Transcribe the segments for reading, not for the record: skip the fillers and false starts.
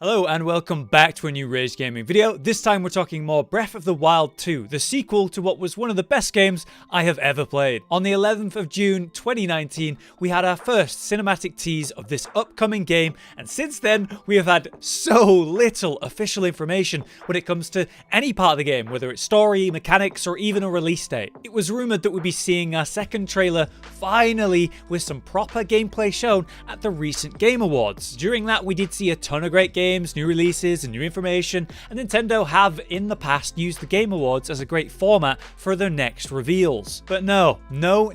Hello and welcome back to a new Rage Gaming video. This time we're talking more Breath of the Wild 2, the sequel to what was one of the best games I have ever played. On the 11th of June 2019, we had our first cinematic tease of this upcoming game, and since then we have had so little official information when it comes to any part of the game, whether it's story, mechanics, or even a release date. It was rumored that we'd be seeing our second trailer finally with some proper gameplay shown at the recent Game Awards. During that we did see a ton of great games, new releases, and new information, and Nintendo have in the past used the Game Awards as a great format for their next reveals. But no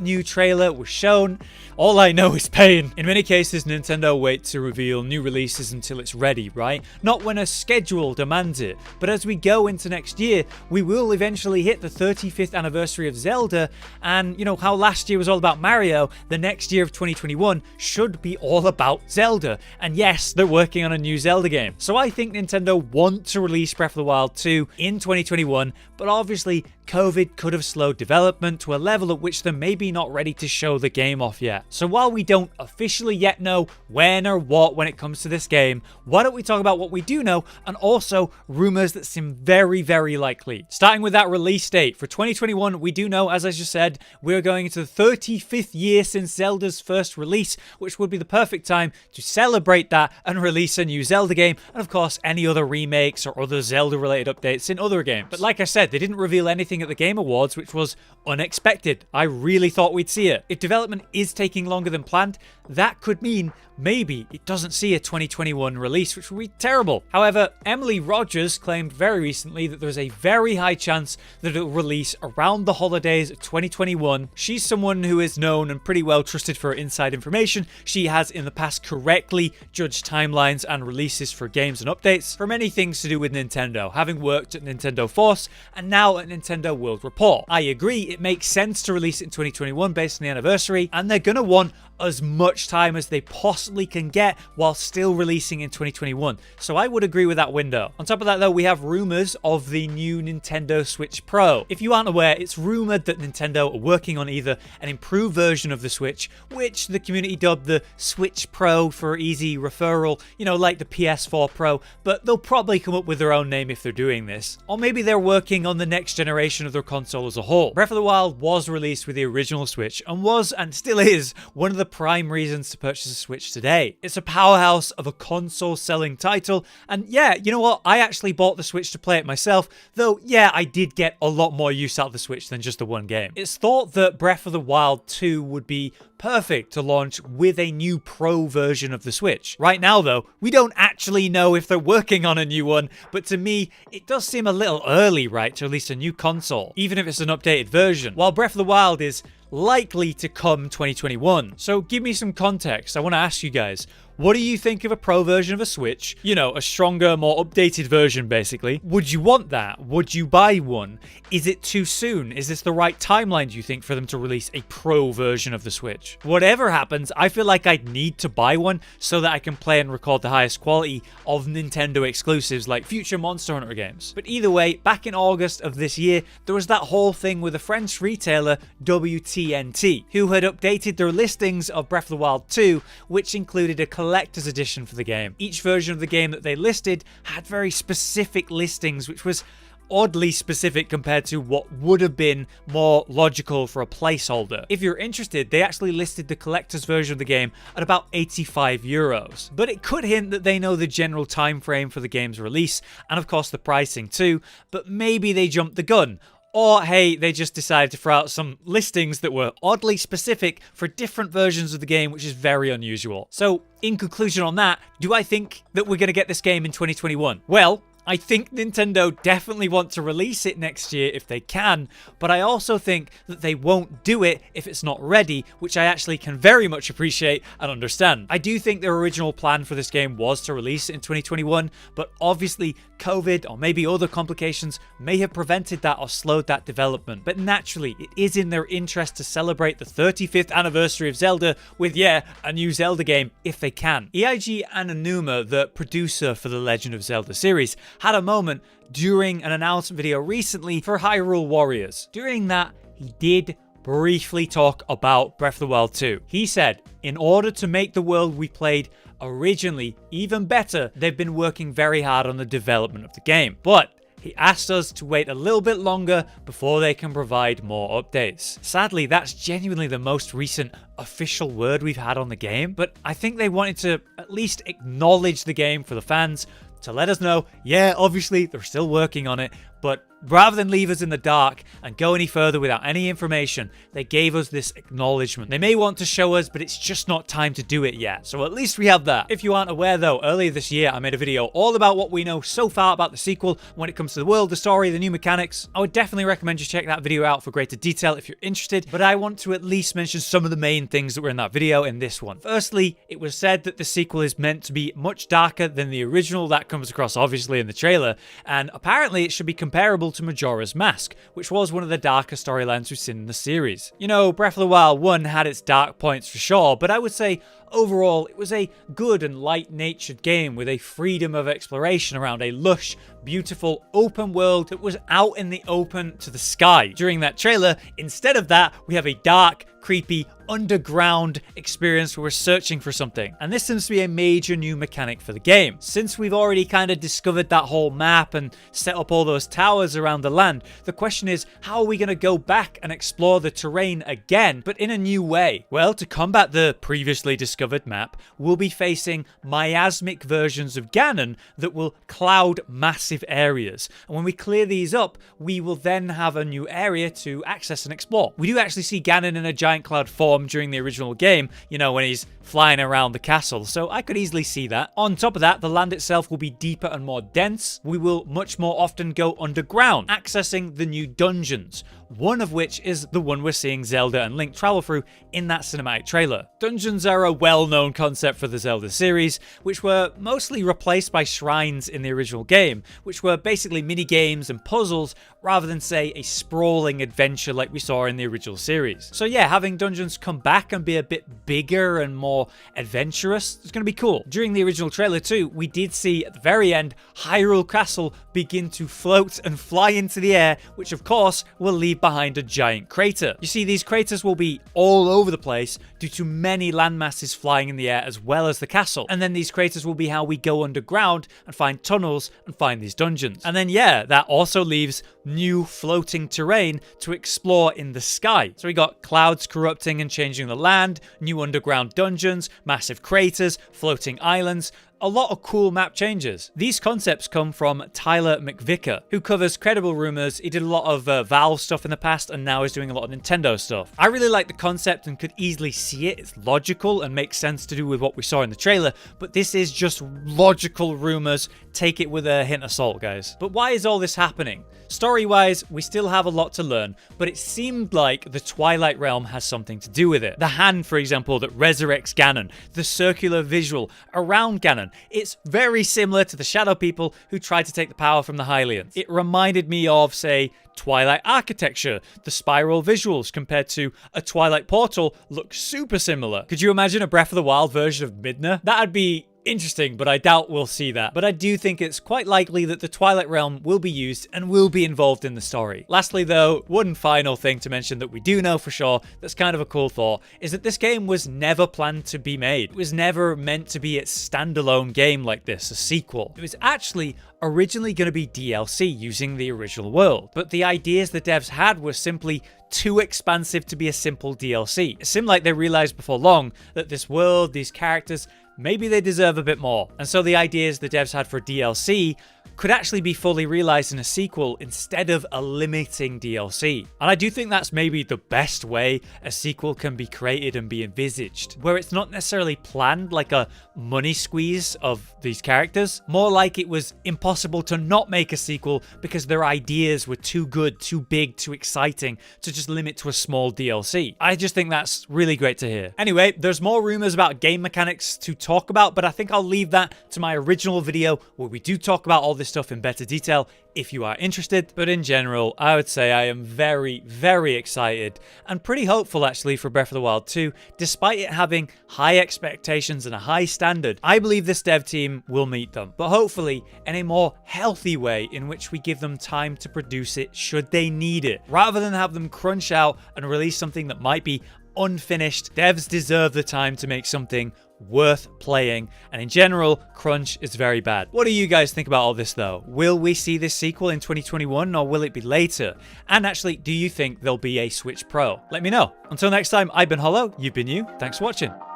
new trailer was shown. All I know is pain. In many cases, Nintendo waits to reveal new releases until it's ready, right? Not when a schedule demands it. But as we go into next year, we will eventually hit the 35th anniversary of Zelda, and you know how last year was all about Mario, the next year of 2021 should be all about Zelda. And yes, they're working on a new Zelda game. So I think Nintendo want to release Breath of the Wild 2 in 2021, but obviously COVID could have slowed development to a level at which they're maybe not ready to show the game off yet. So while we don't officially yet know when or what when it comes to this game, why don't we talk about what we do know and also rumors that seem very, very likely. Starting with that release date for 2021, we do know, as I just said, we're going into the 35th year since Zelda's first release, which would be the perfect time to celebrate that and release a new Zelda game, and of course any other remakes or other Zelda related updates in other games. But like I said, they didn't reveal anything at the Game Awards, which was unexpected. I really thought we'd see it. If development is taking longer than planned, that could mean maybe it doesn't see a 2021 release, which would be terrible. However, Emily Rogers claimed very recently that there's a very high chance that it'll release around the holidays of 2021. She's someone who is known and pretty well trusted for her inside information. She has in the past correctly judged timelines and releases for games and updates for many things to do with Nintendo, having worked at Nintendo Force and now at Nintendo World Report. I agree, it makes sense to release it in 2021 based on the anniversary, and they're gonna want as much time as they possibly can get while still releasing in 2021. So I would agree with that window. On top of that though, we have rumors of the new Nintendo Switch Pro. If you aren't aware, it's rumored that Nintendo are working on either an improved version of the Switch, which the community dubbed the Switch Pro for easy referral, you know, like the PS4 Pro, but they'll probably come up with their own name if they're doing this. Or maybe they're working on the next generation of their console as a whole. Breath of the Wild was released with the original Switch and was, and still is, one of the prime reasons to purchase a Switch today. It's a powerhouse of a console selling title, and yeah, you know what, I actually bought the Switch to play it myself, though yeah, I did get a lot more use out of the Switch than just the one game. It's thought that Breath of the Wild 2 would be perfect to launch with a new Pro version of the Switch. Right now though, we don't actually know if they're working on a new one, but to me, it does seem a little early, right, to release a new console, even if it's an updated version, while Breath of the Wild is likely to come 2021. So give me some context. I want to ask you guys, what do you think of a Pro version of a Switch? You know, a stronger, more updated version, basically. Would you want that? Would you buy one? Is it too soon? Is this the right timeline, do you think, for them to release a Pro version of the Switch? Whatever happens, I feel like I'd need to buy one so that I can play and record the highest quality of Nintendo exclusives like future Monster Hunter games. But either way, back in August of this year, there was that whole thing with a French retailer, WTNT, who had updated their listings of Breath of the Wild 2, which included a collector's edition for the game. Each version of the game that they listed had very specific listings, which was oddly specific compared to what would have been more logical for a placeholder. If you're interested, they actually listed the collector's version of the game at about 85 euros. But it could hint that they know the general time frame for the game's release, and of course the pricing too, but maybe they jumped the gun. Or, hey, they just decided to throw out some listings that were oddly specific for different versions of the game, which is very unusual. So, in conclusion on that, do I think that we're going to get this game in 2021? Well, I think Nintendo definitely want to release it next year if they can, but I also think that they won't do it if it's not ready, which I actually can very much appreciate and understand. I do think their original plan for this game was to release it in 2021, but obviously COVID or maybe other complications may have prevented that or slowed that development. But naturally, it is in their interest to celebrate the 35th anniversary of Zelda with, yeah, a new Zelda game if they can. Eiji Aonuma, the producer for the Legend of Zelda series, had a moment during an announcement video recently for Hyrule Warriors. During that, he did briefly talk about Breath of the Wild 2. He said, in order to make the world we played originally even better, they've been working very hard on the development of the game. But he asked us to wait a little bit longer before they can provide more updates. Sadly, that's genuinely the most recent official word we've had on the game, but I think they wanted to at least acknowledge the game for the fans, to let us know, yeah, obviously they're still working on it, but rather than leave us in the dark and go any further without any information, they gave us this acknowledgement. They may want to show us, but it's just not time to do it yet. So at least we have that. If you aren't aware though, earlier this year I made a video all about what we know so far about the sequel when it comes to the world, the story, the new mechanics. I would definitely recommend you check that video out for greater detail if you're interested, but I want to at least mention some of the main things that were in that video in this one. Firstly, it was said that the sequel is meant to be much darker than the original. That comes across obviously in the trailer, and apparently it should be comparable to Majora's Mask, which was one of the darker storylines we've seen in the series. You know, Breath of the Wild 1 had its dark points for sure, but I would say overall it was a good and light-natured game with a freedom of exploration around a lush, beautiful open world that was out in the open to the sky. During that trailer, instead of that, we have a dark, creepy, underground experience where we're searching for something. And this seems to be a major new mechanic for the game. Since we've already kind of discovered that whole map and set up all those towers around the land, the question is, how are we going to go back and explore the terrain again, but in a new way? Well, to combat the previously discovered map, we'll be facing miasmic versions of Ganon that will cloud massive areas. And when we clear these up, we will then have a new area to access and explore. We do actually see Ganon in a giant cloud form during the original game, you know, when he's flying around the castle, so I could easily see that. On top of that, the land itself will be deeper and more dense. We will much more often go underground, accessing the new dungeons, one of which is the one we're seeing Zelda and Link travel through in that cinematic trailer. Dungeons are a well-known concept for the Zelda series, which were mostly replaced by shrines in the original game, which were basically mini-games and puzzles rather than, say, a sprawling adventure like we saw in the original series. So yeah, having dungeons come back and be a bit bigger and more adventurous is going to be cool. During the original trailer too, we did see at the very end Hyrule Castle begin to float and fly into the air, which of course will leave behind a giant crater. You see, these craters will be all over the place due to many landmasses flying in the air as well as the castle. And then these craters will be how we go underground and find tunnels and find these dungeons. And then yeah, that also leaves new floating terrain to explore in the sky. So we got clouds corrupting and changing the land, new underground dungeons, massive craters, floating islands, a lot of cool map changes. These concepts come from Tyler McVicker, who covers Credible Rumors. He did a lot of Valve stuff in the past and now is doing a lot of Nintendo stuff. I really like the concept and could easily see it. It's logical and makes sense to do with what we saw in the trailer, but this is just logical rumors. Take it with a hint of salt, guys. But why is all this happening? Story-wise, we still have a lot to learn, but it seemed like the Twilight Realm has something to do with it. The hand, for example, that resurrects Ganon, the circular visual around Ganon, it's very similar to the Shadow People who tried to take the power from the Hylians. It reminded me of, say, Twilight architecture. The spiral visuals compared to a Twilight portal look super similar. Could you imagine a Breath of the Wild version of Midna? That'd be interesting, but I doubt we'll see that. But I do think it's quite likely that the Twilight Realm will be used and will be involved in the story. Lastly though, one final thing to mention that we do know for sure that's kind of a cool thought is that this game was never planned to be made. It was never meant to be its standalone game like this, a sequel. It was actually originally going to be DLC using the original world, but the ideas the devs had were simply too expansive to be a simple DLC. It seemed like they realized before long that this world, these characters, maybe they deserve a bit more. And so the ideas the devs had for DLC could actually be fully realized in a sequel instead of a limiting DLC. And I do think that's maybe the best way a sequel can be created and be envisaged, where it's not necessarily planned like a money squeeze of these characters, more like it was impossible to not make a sequel because their ideas were too good, too big, too exciting to just limit to a small DLC. I just think that's really great to hear. Anyway, there's more rumors about game mechanics to talk about, but I think I'll leave that to my original video where we do talk about all this this stuff in better detail if you are interested. But in general, I would say I am very, very excited and pretty hopeful actually for Breath of the Wild 2. Despite it having high expectations and a high standard, I believe this dev team will meet them, but hopefully in a more healthy way in which we give them time to produce it should they need it, rather than have them crunch out and release something that might be unfinished. Devs deserve the time to make something worth playing, and in general, crunch is very bad. What do you guys think about all this though? Will we see this sequel in 2021 or will it be later? And actually, do you think there'll be a Switch Pro? Let me know. Until next time, I've been Hollow, you've been you, thanks for watching.